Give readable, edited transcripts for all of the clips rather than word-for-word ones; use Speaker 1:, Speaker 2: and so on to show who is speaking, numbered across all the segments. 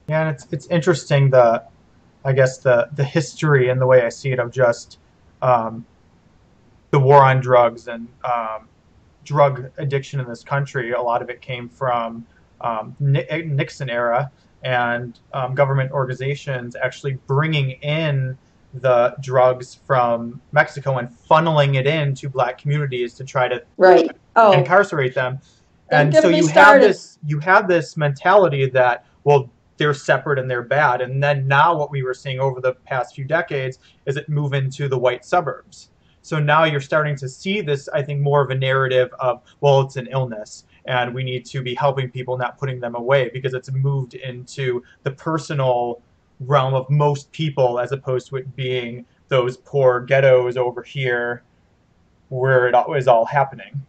Speaker 1: Yeah, and it's interesting the I guess the history and the way I see it of just um, the war on drugs and drug addiction in this country. A lot of it came from Nixon era and government organizations actually bringing in the drugs from Mexico and funneling it into black communities to try to
Speaker 2: Right. Oh,
Speaker 1: incarcerate them.
Speaker 2: don't
Speaker 1: And so
Speaker 2: get me started.
Speaker 1: you have this mentality that, well, they're separate and they're bad. And then now what we were seeing over the past few decades is it move into the white suburbs. So now you're starting to see this, I think, more of a narrative of, well, it's an illness and we need to be helping people, not putting them away, because it's moved into the personal realm of most people as opposed to it being those poor ghettos over here where it is all happening.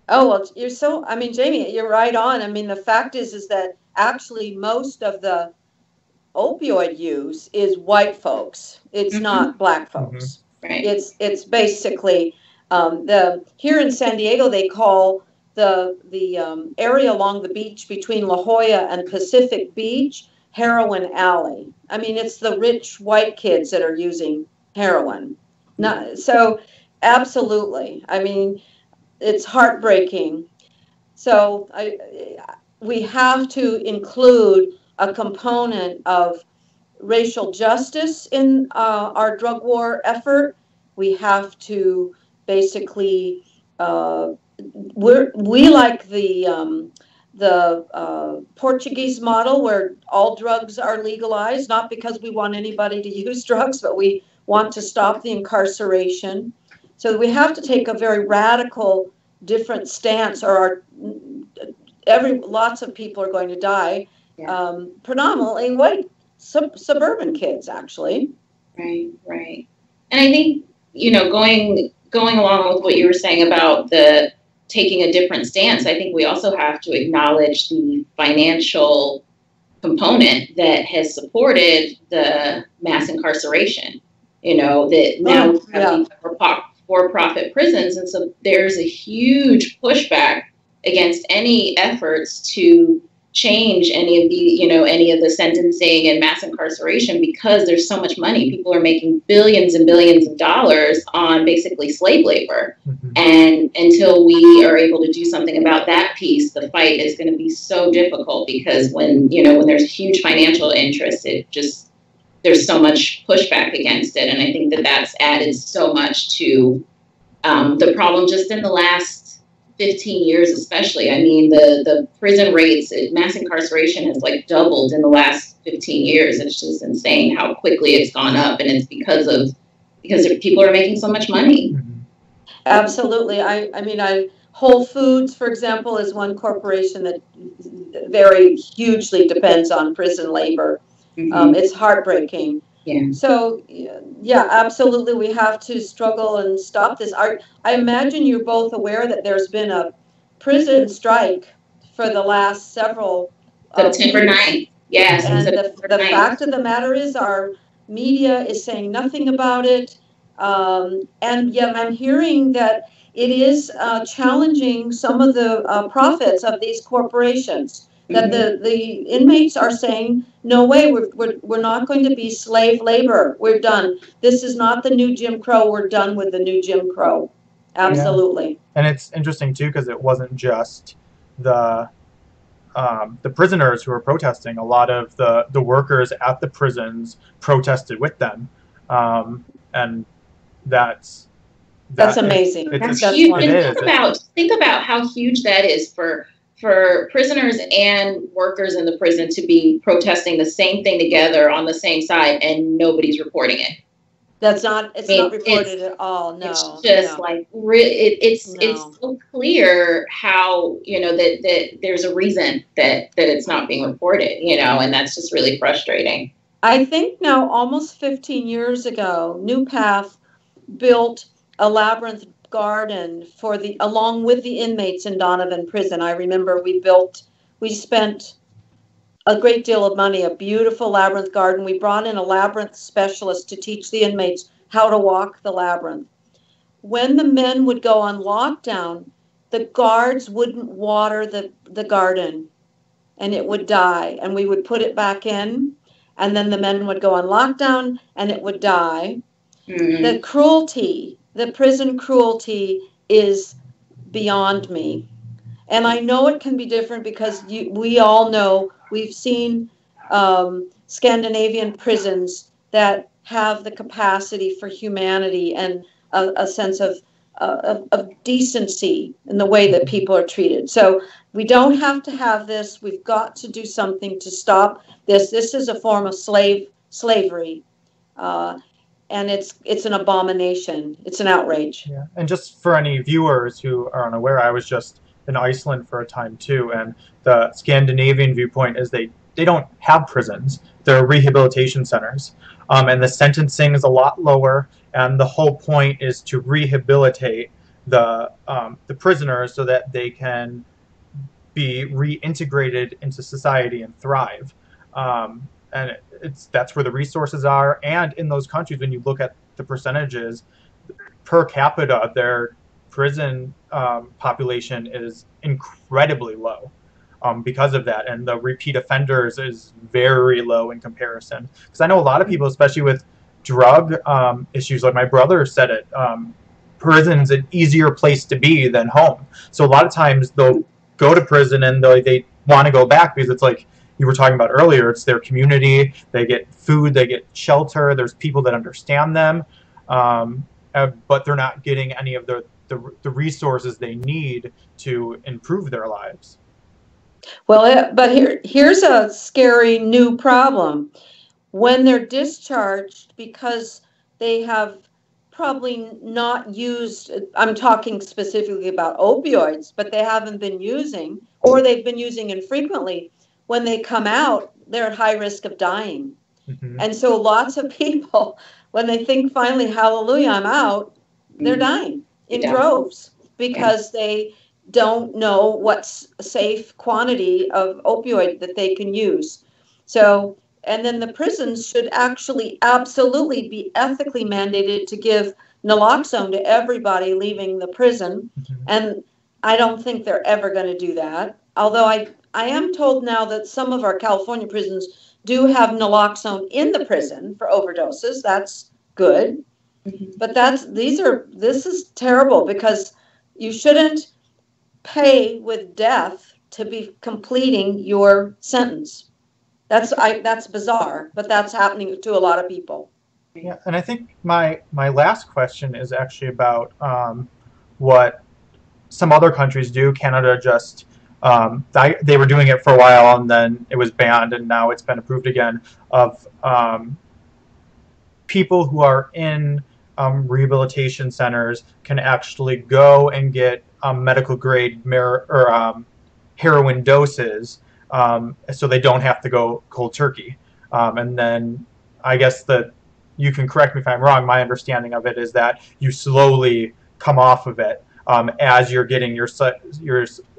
Speaker 2: Oh, well, you're so, I mean, Jamie, you're right on. I mean, the fact is that actually most of the opioid use is white folks. It's
Speaker 3: Hmm.
Speaker 2: not black
Speaker 1: Mm-hmm.
Speaker 2: folks.
Speaker 3: Right.
Speaker 2: It's basically the here in San Diego they call the area along the beach between La Jolla and Pacific Beach heroin alley. I mean, it's the rich white kids that are using heroin. Not so absolutely. I mean, it's heartbreaking. So we have to include a component of racial justice in our drug war effort. We have to basically we like the Portuguese model where all drugs are legalized, not because we want anybody to use drugs, but we want to stop the incarceration. So we have to take a very radical, different stance, or our, every lots of people are going to die.
Speaker 3: Yeah.
Speaker 2: Predominantly white suburban kids, actually.
Speaker 3: Right. Right. And I think, going along with what you were saying about the taking a different stance, I think we also have to acknowledge the financial component that has supported the mass incarceration. That now
Speaker 2: Oh,
Speaker 3: we have
Speaker 2: yeah.
Speaker 3: these for-profit prisons, and so there's a huge pushback against any efforts to change any of the sentencing and mass incarceration, because there's so much money. People are making billions and billions of dollars on basically slave labor.
Speaker 1: Mm-hmm.
Speaker 3: And until we are able to do something about that piece, the fight is going to be so difficult, because when there's huge financial interest, there's so much pushback against it. And I think that that's added so much to the problem just in the last 15 years, especially. I mean, the prison rates, mass incarceration has like doubled in the last 15 years. It's just insane how quickly it's gone up. And it's because people are making so much money.
Speaker 1: Mm-hmm.
Speaker 2: Absolutely. I mean, Whole Foods, for example, is one corporation that very hugely depends on prison labor.
Speaker 3: Mm-hmm.
Speaker 2: It's heartbreaking.
Speaker 3: Yeah.
Speaker 2: So, yeah, absolutely, we have to struggle and stop this. I imagine you're both aware that there's been a prison strike for the last several
Speaker 3: September
Speaker 2: weeks.
Speaker 3: 9th. Yes.
Speaker 2: And
Speaker 3: September
Speaker 2: the
Speaker 3: 9th.
Speaker 2: fact of the matter is our media is saying nothing about it. And yet I'm hearing that it is challenging some of the profits of these corporations. That
Speaker 3: Mm-hmm.
Speaker 2: the inmates are saying, no way, we're not going to be slave labor. We're done. This is not the new Jim Crow. We're done with the new Jim Crow.
Speaker 1: Yeah,
Speaker 2: Absolutely.
Speaker 1: and it's interesting too because it wasn't just the the prisoners who were protesting. A lot of the workers at the prisons protested with them, and that's
Speaker 2: That's
Speaker 1: that
Speaker 2: amazing.
Speaker 3: That's
Speaker 2: That's
Speaker 3: huge. And
Speaker 2: wonderful.
Speaker 3: think about how huge that is for prisoners and workers in the prison to be protesting the same thing together on the same side, and nobody's reporting it.
Speaker 2: It's
Speaker 3: I
Speaker 2: not
Speaker 3: mean,
Speaker 2: reported at all.
Speaker 3: it's
Speaker 2: No,
Speaker 3: just
Speaker 2: no,
Speaker 3: like it's
Speaker 2: no.
Speaker 3: so clear how that there's a reason that it's not being reported, and that's just really frustrating.
Speaker 2: I think now almost 15 years ago, New Path built a labyrinth garden for the along with the inmates in Donovan prison. I remember we spent a great deal of money, a beautiful labyrinth garden. We brought in a labyrinth specialist to teach the inmates how to walk the labyrinth. When the men would go on lockdown, the guards wouldn't water the garden. and it would die, and we would put it back in, and then the men would go on lockdown and it would die. The cruelty, the prison cruelty is beyond me. And I know it can be different because we all know, we've seen Scandinavian prisons that have the capacity for humanity and a sense of decency in the way that people are treated. So we don't have to have this. We've got to do something to stop this. This is a form of slavery. And it's an abomination. It's an outrage.
Speaker 1: Yeah. And just for any viewers who are unaware, I was just in Iceland for a time too, and the Scandinavian viewpoint is they don't have prisons. They're rehabilitation centers. And the sentencing is a lot lower, and the whole point is to rehabilitate the prisoners so that they can be reintegrated into society and thrive. And that's where the resources are. And in those countries, when you look at the percentages per capita, their prison population is incredibly low because of that. And the repeat offenders is very low in comparison. Because I know a lot of people, especially with drug issues, like my brother said it, prison's an easier place to be than home. So a lot of times they'll go to prison and they want to go back because it's like you were talking about earlier, it's their community, they get food, they get shelter, there's people that understand them, but they're not getting any of the resources they need to improve their lives.
Speaker 2: Well, but here's a scary new problem. When they're discharged, because they have probably not used, I'm talking specifically about opioids, but they haven't been using, or they've been using infrequently, when they come out, they're at high risk of dying. Mm-hmm. And so lots of people, when they think finally, hallelujah, I'm out, they're dying in droves because they don't know what's a safe quantity of opioid that they can use. So, and then the prisons should actually absolutely be ethically mandated to give naloxone to everybody leaving the prison. Mm-hmm. And I don't think they're ever going to do that. Although I am told now that some of our California prisons do have naloxone in the prison for overdoses. That's good. Mm-hmm. But this is terrible because you shouldn't pay with death to be completing your sentence. That's bizarre, but that's happening to a lot of people.
Speaker 1: Yeah, and I think my last question is actually about what some other countries do. Canada just they were doing it for a while and then it was banned and now it's been approved again, of people who are in rehabilitation centers can actually go and get medical grade heroin doses, so they don't have to go cold turkey. And then I guess that you can correct me if I'm wrong. My understanding of it is that you slowly come off of it as you're getting your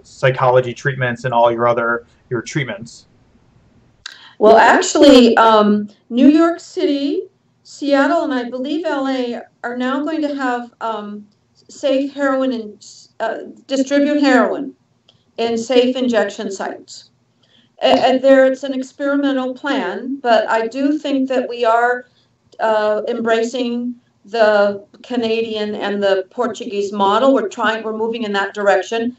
Speaker 1: psychology treatments and all your treatments.
Speaker 2: Well, actually, New York City, Seattle, and I believe LA are now going to have safe heroin and distribute heroin in safe injection sites. And it's an experimental plan, but I do think that we are embracing the Canadian and the Portuguese model. We're moving in that direction.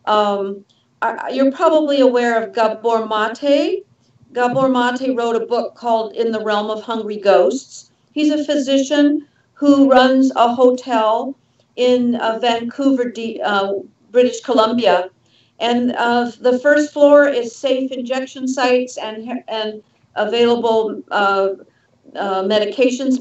Speaker 2: You're probably aware of Gabor Mate. Gabor Mate wrote a book called In the Realm of Hungry Ghosts. He's a physician who runs a hotel in Vancouver, British Columbia. And the first floor is safe injection sites and available medications,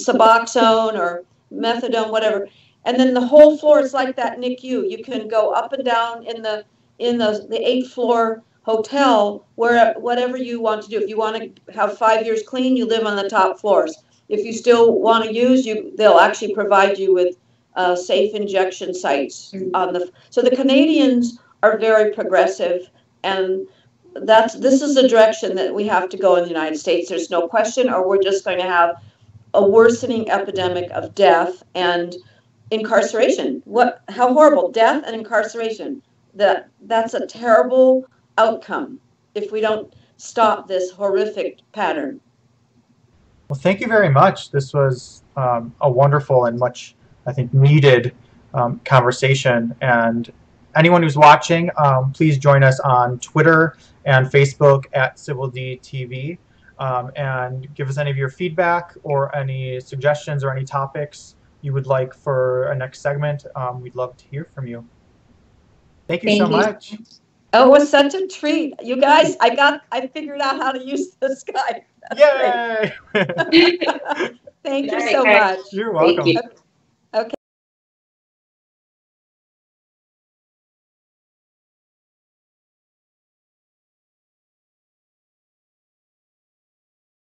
Speaker 2: Suboxone or methadone, whatever. And then the whole floor is like that NICU. You can go up and down in the 8th floor hotel where whatever you want to do. If you want to have 5 years clean, you live on the top floors. If you still want to use, they'll actually provide you with safe injection sites on the. So the Canadians are very progressive, and this is the direction that we have to go in the United States. There's no question, or we're just going to have a worsening epidemic of death and incarceration. How horrible! Death and incarceration. That's a terrible outcome if we don't stop this horrific pattern.
Speaker 1: Well, thank you very much. This was a wonderful and much, I think, needed conversation. And anyone who's watching, please join us on Twitter and Facebook at CivilD and give us any of your feedback or any suggestions or any topics you would like for a next segment. We'd love to hear from you. Thank you so much.
Speaker 2: Oh, it was such a treat. You guys, I figured out how to use the Skype.
Speaker 1: Yay!
Speaker 2: Thank you so much.
Speaker 1: You're welcome.